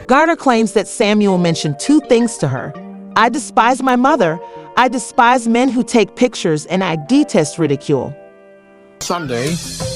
Garner claims that Samuel mentioned two things to her. "I despise my mother. I despise men who take pictures, and I detest ridicule." Sunday,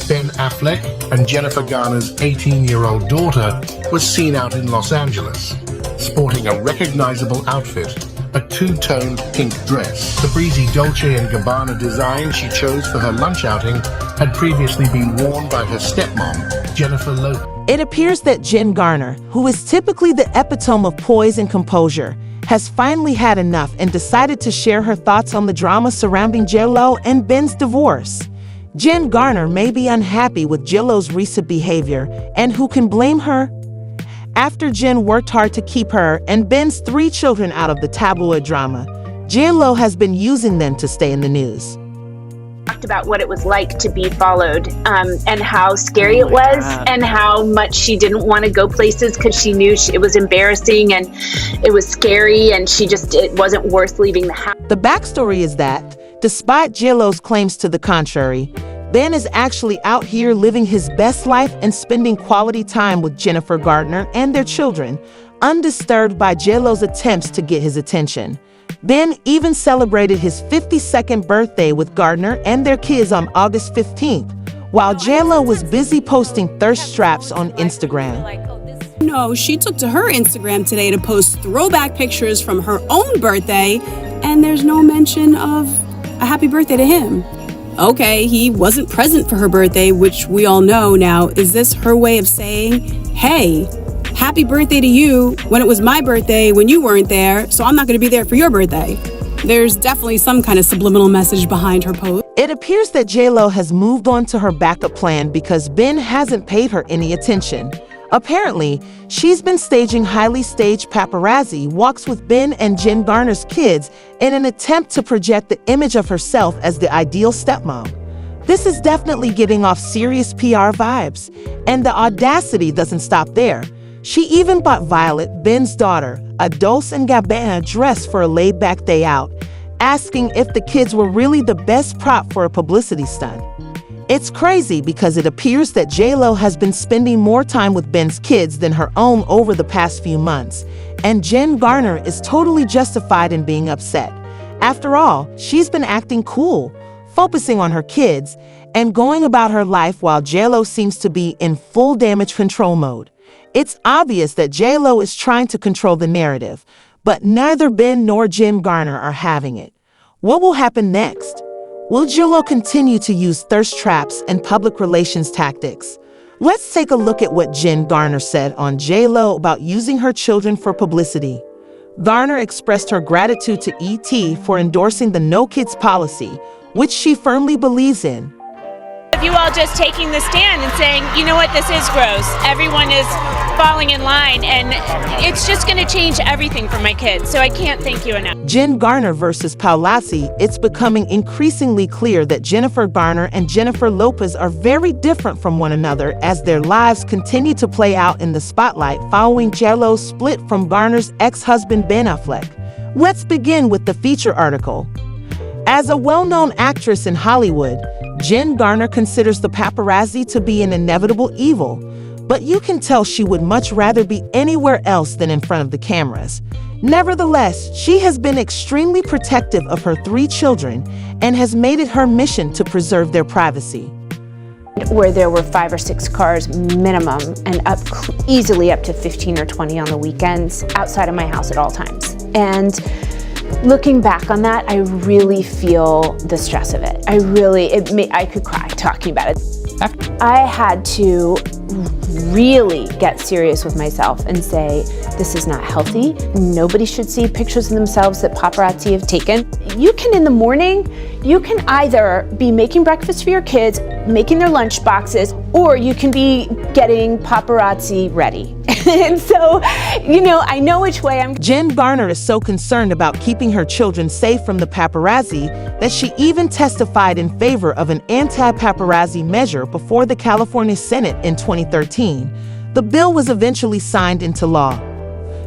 Ben Affleck and Jennifer Garner's 18-year-old daughter was seen out in Los Angeles, sporting a recognizable outfit, a two-tone pink dress. The breezy Dolce & Gabbana design she chose for her lunch outing had previously been worn by her stepmom, Jennifer Lopez. It appears that Jen Garner, who is typically the epitome of poise and composure, has finally had enough and decided to share her thoughts on the drama surrounding J-Lo and Ben's divorce. Jen Garner may be unhappy with J-Lo's recent behavior, and who can blame her? After Jen worked hard to keep her and Ben's 3 children out of the tabloid drama, J-Lo has been using them to stay in the news. Talked about what it was like to be followed, and how scary it was, and how much she didn't want to go places because she knew it was embarrassing and it was scary, and it wasn't worth leaving the house. The backstory is that, despite J-Lo's claims to the contrary, Ben is actually out here living his best life and spending quality time with Jennifer Garner and their children, undisturbed by J-Lo's attempts to get his attention. Ben even celebrated his 52nd birthday with Garner and their kids on August 15th, while J-Lo was busy posting thirst traps on Instagram. No, she took to her Instagram today to post throwback pictures from her own birthday, and there's no mention of a happy birthday to him. Okay, he wasn't present for her birthday, which we all know now. Is this her way of saying, hey, happy birthday to you when it was my birthday when you weren't there, so I'm not going to be there for your birthday? There's definitely some kind of subliminal message behind her post. It appears that J-Lo has moved on to her backup plan because Ben hasn't paid her any attention. Apparently, she's been staging highly staged paparazzi walks with Ben and Jen Garner's kids in an attempt to project the image of herself as the ideal stepmom. This is definitely giving off serious PR vibes, and the audacity doesn't stop there. She even bought Violet, Ben's daughter, a Dolce & Gabbana dress for a laid-back day out, asking if the kids were really the best prop for a publicity stunt. It's crazy because it appears that J-Lo has been spending more time with Ben's kids than her own over the past few months, and Jen Garner is totally justified in being upset. After all, she's been acting cool, focusing on her kids, and going about her life while J-Lo seems to be in full damage control mode. It's obvious that J-Lo is trying to control the narrative, but neither Ben nor Jen Garner are having it. What will happen next? Will J-Lo continue to use thirst traps and public relations tactics? Let's take a look at what Jen Garner said on J-Lo about using her children for publicity. Garner expressed her gratitude to ET for endorsing the No Kids policy, which she firmly believes in. If you all just taking the stand and saying, you know what, this is gross. Everyone is falling in line, and it's just going to change everything for my kids. So I can't thank you enough. Jen Garner versus Paolazzi. It's becoming increasingly clear that Jennifer Garner and Jennifer Lopez are very different from one another as their lives continue to play out in the spotlight following J-Lo's split from Garner's ex-husband Ben Affleck. Let's begin with the feature article. As a well-known actress in Hollywood, Jen Garner considers the paparazzi to be an inevitable evil, but you can tell she would much rather be anywhere else than in front of the cameras. Nevertheless, she has been extremely protective of her 3 children and has made it her mission to preserve their privacy. Where there were 5 or 6 cars minimum, and easily up to 15 or 20 on the weekends outside of my house at all times. And looking back on that, I really feel the stress of it. I could cry talking about it. I had to really get serious with myself and say, this is not healthy. Nobody should see pictures of themselves that paparazzi have taken. You can, in the morning, you can either be making breakfast for your kids, making their lunch boxes, or you can be getting paparazzi ready. And so, I know which way I'm. Jen Garner is so concerned about keeping her children safe from the paparazzi that she even testified in favor of an anti-paparazzi measure before the California Senate in 2013. The bill was eventually signed into law.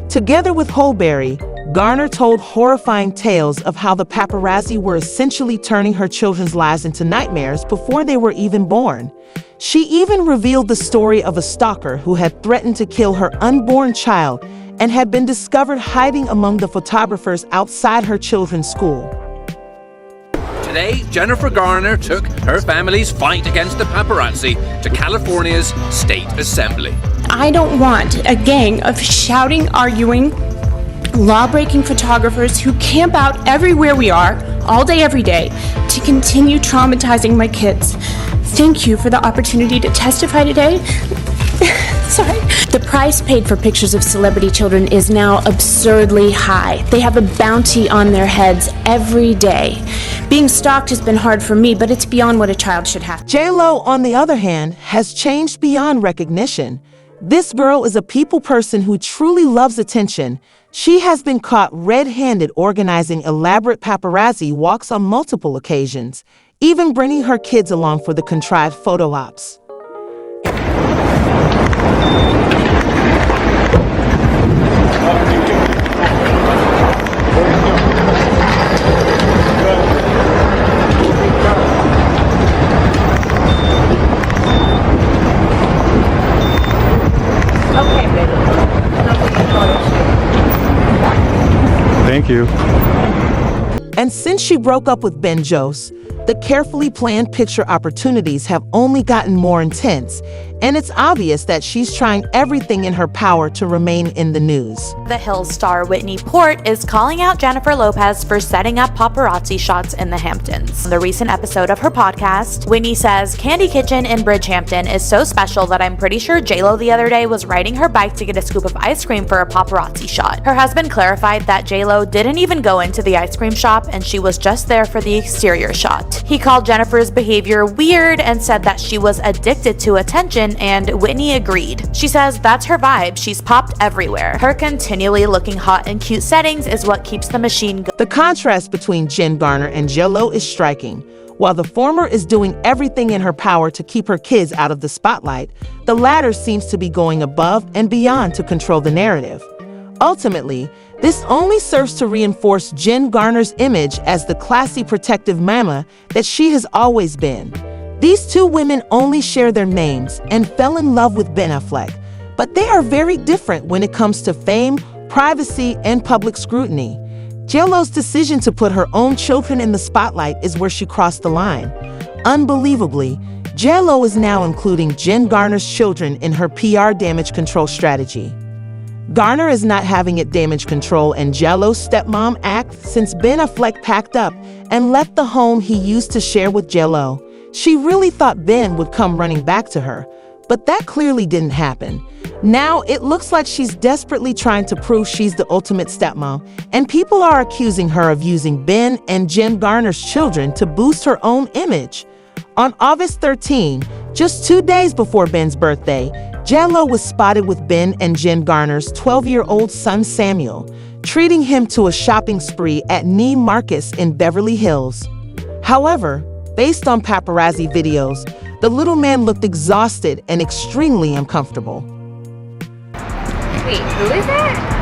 Together with Holberry, Garner told horrifying tales of how the paparazzi were essentially turning her children's lives into nightmares before they were even born. She even revealed the story of a stalker who had threatened to kill her unborn child and had been discovered hiding among the photographers outside her children's school. Today, Jennifer Garner took her family's fight against the paparazzi to California's State Assembly. I don't want a gang of shouting, arguing, law-breaking photographers who camp out everywhere we are, all day, every day, to continue traumatizing my kids. Thank you for the opportunity to testify today. Sorry. The price paid for pictures of celebrity children is now absurdly high. They have a bounty on their heads every day. Being stalked has been hard for me, but it's beyond what a child should have. J-Lo, on the other hand, has changed beyond recognition. This girl is a people person who truly loves attention. She has been caught red-handed organizing elaborate paparazzi walks on multiple occasions, even bringing her kids along for the contrived photo ops. Thank you. And since she broke up with Ben Jose, the carefully planned picture opportunities have only gotten more intense, and it's obvious that she's trying everything in her power to remain in the news. The Hills star Whitney Port is calling out Jennifer Lopez for setting up paparazzi shots in the Hamptons. In the recent episode of her podcast, Whitney says Candy Kitchen in Bridgehampton is so special that I'm pretty sure J-Lo the other day was riding her bike to get a scoop of ice cream for a paparazzi shot. Her husband clarified that J-Lo didn't even go into the ice cream shop and she was just there for the exterior shot. He called Jennifer's behavior weird and said that she was addicted to attention, and Whitney agreed. She says that's her vibe. She's popped everywhere. Her continually looking hot in cute settings is what keeps the machine going. The contrast between Jen Garner and J-Lo is striking. While the former is doing everything in her power to keep her kids out of the spotlight, the latter seems to be going above and beyond to control the narrative. Ultimately, this only serves to reinforce Jen Garner's image as the classy, protective mama that she has always been. These two women only share their names and fell in love with Ben Affleck, but they are very different when it comes to fame, privacy, and public scrutiny. J-Lo's decision to put her own children in the spotlight is where she crossed the line. Unbelievably, J-Lo is now including Jen Garner's children in her PR damage control strategy. Garner is not having it damage control and J-Lo's stepmom act since Ben Affleck packed up and left the home he used to share with J-Lo. She really thought Ben would come running back to her, but that clearly didn't happen. Now it looks like she's desperately trying to prove she's the ultimate stepmom, and people are accusing her of using Ben and Jen Garner's children to boost her own image. On August 13, just 2 days before Ben's birthday, J-Lo was spotted with Ben and Jen Garner's 12-year-old son Samuel, treating him to a shopping spree at Neiman Marcus in Beverly Hills. However, based on paparazzi videos, the little man looked exhausted and extremely uncomfortable. Wait, who is it?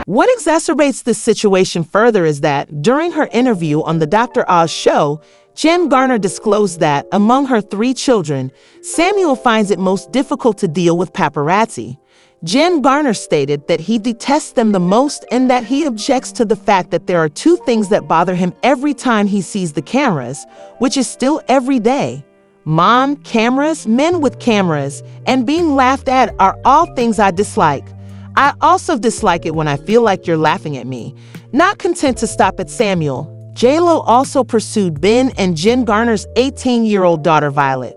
What exacerbates this situation further is that, during her interview on the Dr. Oz show, Jen Garner disclosed that, among her 3 children, Samuel finds it most difficult to deal with paparazzi. Jen Garner stated that he detests them the most and that he objects to the fact that there are 2 things that bother him every time he sees the cameras, which is still every day. Mom, cameras, men with cameras, and being laughed at are all things I dislike. I also dislike it when I feel like you're laughing at me. Not content to stop at Samuel, J-Lo also pursued Ben and Jen Garner's 18-year-old daughter Violet.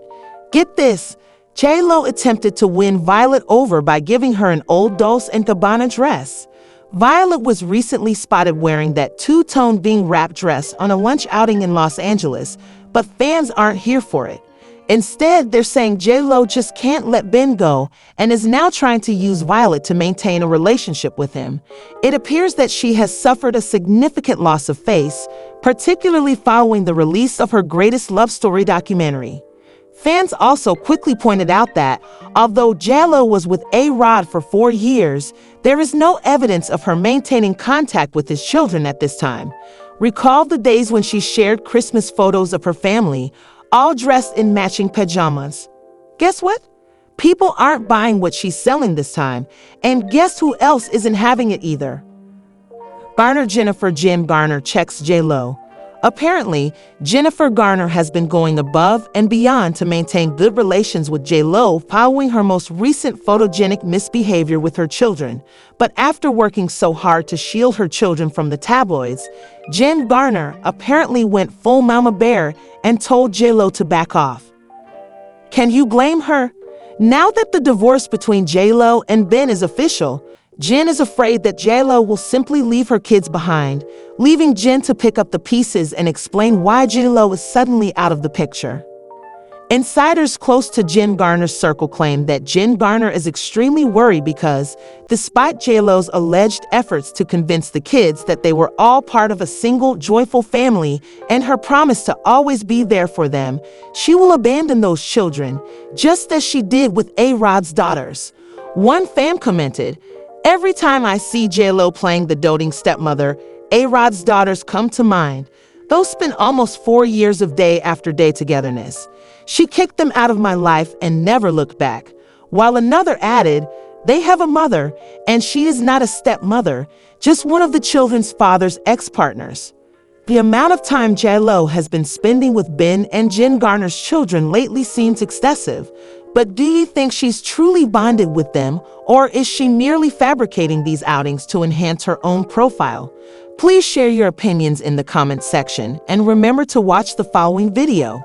Get this, J-Lo attempted to win Violet over by giving her an old Dolce & Gabbana dress. Violet was recently spotted wearing that two-tone being wrap dress on a lunch outing in Los Angeles, but fans aren't here for it. Instead, they're saying J-Lo just can't let Ben go and is now trying to use Violet to maintain a relationship with him. It appears that she has suffered a significant loss of face, particularly following the release of her Greatest Love Story documentary. Fans also quickly pointed out that, although J-Lo was with A-Rod for 4 years, there is no evidence of her maintaining contact with his children at this time. Recall the days when she shared Christmas photos of her family, all dressed in matching pajamas. Guess what? People aren't buying what she's selling this time, and guess who else isn't having it either? Garner Jennifer Jen Garner checks J-Lo. Apparently, Jennifer Garner has been going above and beyond to maintain good relations with J-Lo following her most recent photogenic misbehavior with her children. But after working so hard to shield her children from the tabloids, Jen Garner apparently went full mama bear and told J-Lo to back off. Can you blame her? Now that the divorce between J-Lo and Ben is official, Jen is afraid that J-Lo will simply leave her kids behind, leaving Jen to pick up the pieces and explain why J-Lo is suddenly out of the picture. Insiders close to Jen Garner's circle claim that Jen Garner is extremely worried because, despite J-Lo's alleged efforts to convince the kids that they were all part of a single, joyful family and her promise to always be there for them, she will abandon those children, just as she did with A-Rod's daughters. One fan commented, "Every time I see J-Lo playing the doting stepmother, A-Rod's daughters come to mind. Those spent almost 4 years of day after day togetherness. She kicked them out of my life and never looked back." While another added, "They have a mother, and she is not a stepmother, just one of the children's father's ex-partners." The amount of time J-Lo has been spending with Ben and Jen Garner's children lately seems excessive. But do you think she's truly bonded with them, or is she merely fabricating these outings to enhance her own profile? Please share your opinions in the comments section and remember to watch the following video.